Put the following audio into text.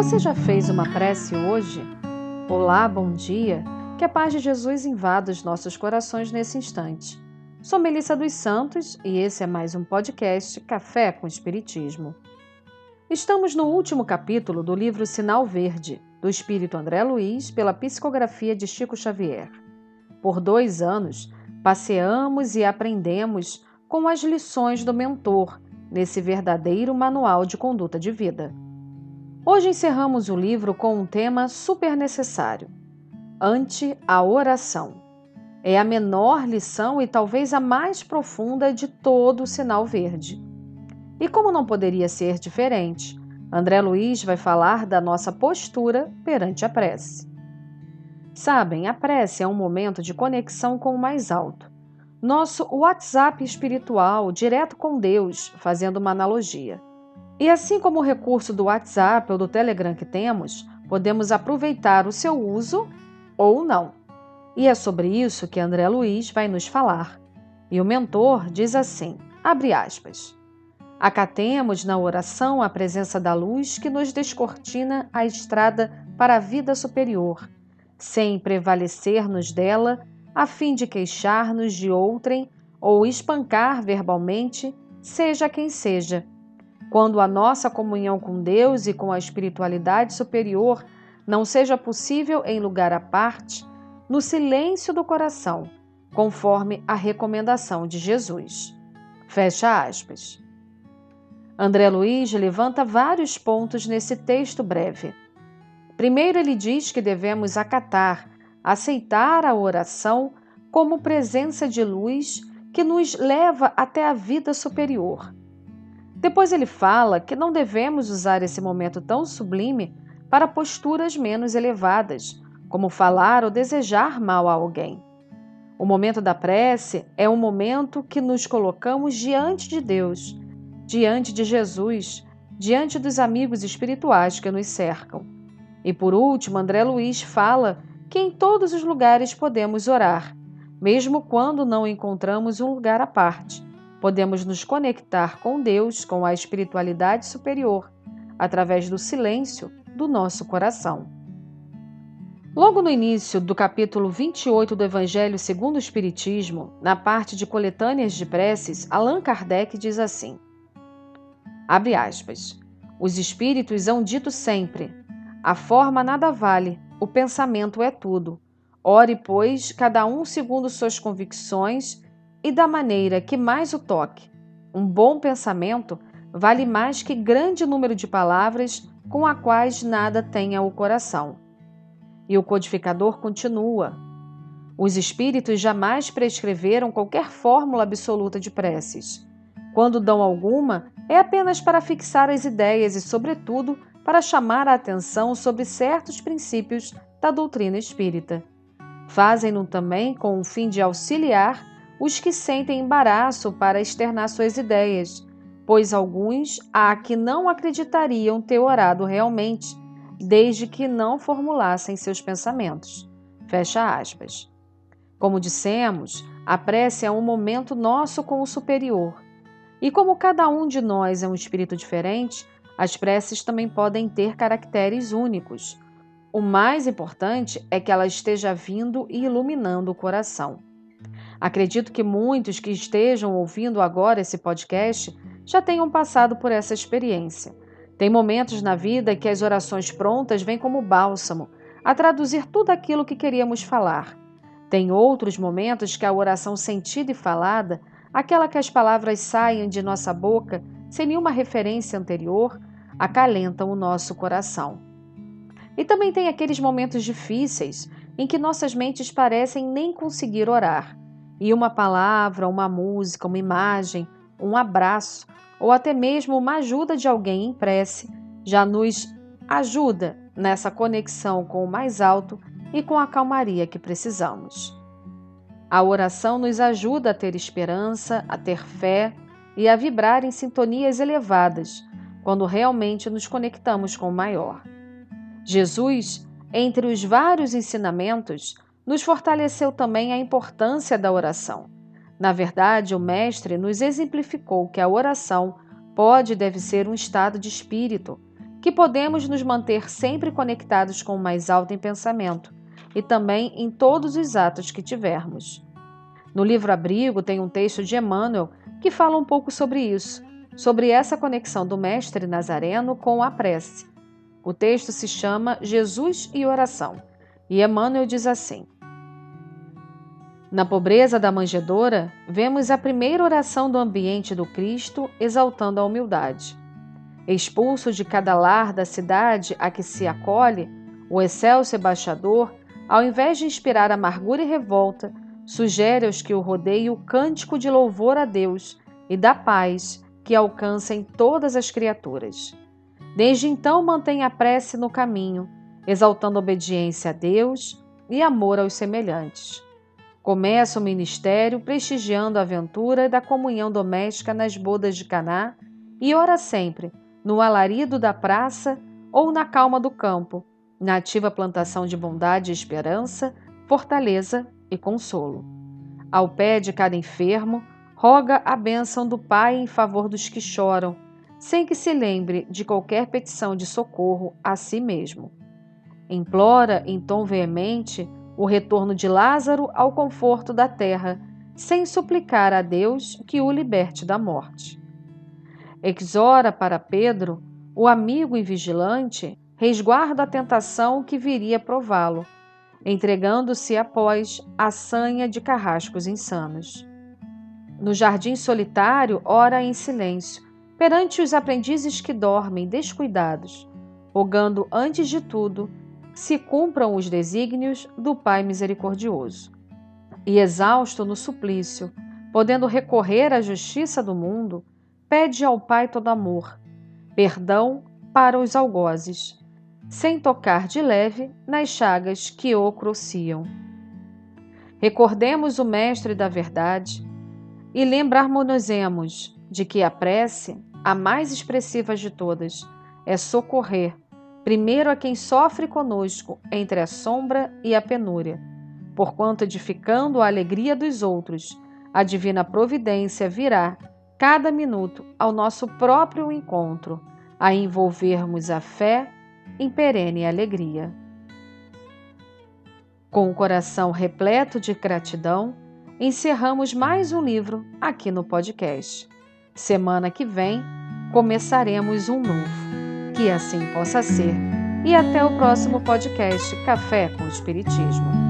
Você já fez uma prece hoje? Olá, bom dia. Que a paz de Jesus invada os nossos corações nesse instante. Sou Melissa dos Santos e esse é mais um podcast Café com Espiritismo. Estamos no último capítulo do livro Sinal Verde, do Espírito André Luiz, pela psicografia de Chico Xavier. Por 2 anos, passeamos e aprendemos com as lições do mentor, nesse verdadeiro manual de conduta de vida. Hoje encerramos o livro com um tema super necessário: ante a oração. É a menor lição e talvez a mais profunda de todo o Sinal Verde. E como não poderia ser diferente, André Luiz vai falar da nossa postura perante a prece. Sabem, a prece é um momento de conexão com o mais alto. Nosso WhatsApp espiritual, direto com Deus, fazendo uma analogia. E assim como o recurso do WhatsApp ou do Telegram que temos, podemos aproveitar o seu uso ou não. E é sobre isso que André Luiz vai nos falar. E o mentor diz assim, abre aspas, acatemos na oração a presença da luz que nos descortina a estrada para a vida superior, sem prevalecer-nos dela, a fim de queixar-nos de outrem ou espancar verbalmente, seja quem seja. Quando a nossa comunhão com Deus e com a espiritualidade superior não seja possível em lugar à parte, no silêncio do coração, conforme a recomendação de Jesus. Fecha aspas. André Luiz levanta vários pontos nesse texto breve. Primeiro, ele diz que devemos acatar, aceitar a oração como presença de luz que nos leva até a vida superior. Depois ele fala que não devemos usar esse momento tão sublime para posturas menos elevadas, como falar ou desejar mal a alguém. O momento da prece é um momento que nos colocamos diante de Deus, diante de Jesus, diante dos amigos espirituais que nos cercam. E por último, André Luiz fala que em todos os lugares podemos orar, mesmo quando não encontramos um lugar à parte. Podemos nos conectar com Deus, com a espiritualidade superior, através do silêncio do nosso coração. Logo no início do capítulo 28 do Evangelho segundo o Espiritismo, na parte de coletâneas de preces, Allan Kardec diz assim, abre aspas, os espíritos hão dito sempre, a forma nada vale, o pensamento é tudo. Ore, pois, cada um segundo suas convicções e da maneira que mais o toque. Um bom pensamento vale mais que grande número de palavras com as quais nada tenha o coração. E o codificador continua. Os espíritos jamais prescreveram qualquer fórmula absoluta de preces. Quando dão alguma, é apenas para fixar as ideias e, sobretudo, para chamar a atenção sobre certos princípios da doutrina espírita. Fazem-no também com o fim de auxiliar os que sentem embaraço para externar suas ideias, pois alguns há que não acreditariam ter orado realmente, desde que não formulassem seus pensamentos. Fecha aspas. Como dissemos, a prece é um momento nosso com o superior. E como cada um de nós é um espírito diferente, as preces também podem ter caracteres únicos. O mais importante é que ela esteja vindo e iluminando o coração. Acredito que muitos que estejam ouvindo agora esse podcast já tenham passado por essa experiência. Tem momentos na vida que as orações prontas vêm como bálsamo, a traduzir tudo aquilo que queríamos falar. Tem outros momentos que a oração sentida e falada, aquela que as palavras saem de nossa boca sem nenhuma referência anterior, acalentam o nosso coração. E também tem aqueles momentos difíceis em que nossas mentes parecem nem conseguir orar, e uma palavra, uma música, uma imagem, um abraço, ou até mesmo uma ajuda de alguém em prece, já nos ajuda nessa conexão com o mais alto e com a calmaria que precisamos. A oração nos ajuda a ter esperança, a ter fé e a vibrar em sintonias elevadas, quando realmente nos conectamos com o maior. Jesus, entre os vários ensinamentos, nos fortaleceu também a importância da oração. Na verdade, o Mestre nos exemplificou que a oração pode e deve ser um estado de espírito, que podemos nos manter sempre conectados com o mais alto em pensamento e também em todos os atos que tivermos. No livro Abrigo tem um texto de Emmanuel que fala um pouco sobre isso, sobre essa conexão do Mestre Nazareno com a prece. O texto se chama Jesus e Oração, e Emmanuel diz assim: na pobreza da manjedoura, vemos a primeira oração do ambiente do Cristo exaltando a humildade. Expulso de cada lar da cidade a que se acolhe, o excelso embaixador, ao invés de inspirar amargura e revolta, sugere aos que o rodeiam o cântico de louvor a Deus e da paz que alcancem todas as criaturas. Desde então mantém a prece no caminho, exaltando obediência a Deus e amor aos semelhantes. Começa o ministério prestigiando a aventura da comunhão doméstica nas bodas de Caná e ora sempre, no alarido da praça ou na calma do campo, na ativa plantação de bondade e esperança, fortaleza e consolo. Ao pé de cada enfermo, roga a bênção do Pai em favor dos que choram, sem que se lembre de qualquer petição de socorro a si mesmo. Implora, em tom veemente, o retorno de Lázaro ao conforto da terra, sem suplicar a Deus que o liberte da morte. Exora para Pedro, o amigo e vigilante, resguarda a tentação que viria prová-lo, entregando-se após a sanha de carrascos insanos. No jardim solitário, ora em silêncio, perante os aprendizes que dormem descuidados, rogando antes de tudo se cumpram os desígnios do Pai misericordioso. E exausto no suplício, podendo recorrer à justiça do mundo, pede ao Pai todo amor, perdão para os algozes, sem tocar de leve nas chagas que o crociam. Recordemos o Mestre da Verdade e lembrar-nos-emos de que a prece, a mais expressiva de todas, é socorrer primeiro a quem sofre conosco entre a sombra e a penúria, porquanto edificando a alegria dos outros, a divina providência virá, cada minuto, ao nosso próprio encontro, a envolvermos a fé em perene alegria. Com o coração repleto de gratidão, encerramos mais um livro aqui no podcast. Semana que vem, começaremos um novo. Que assim possa ser. E até o próximo podcast Café com Espiritismo.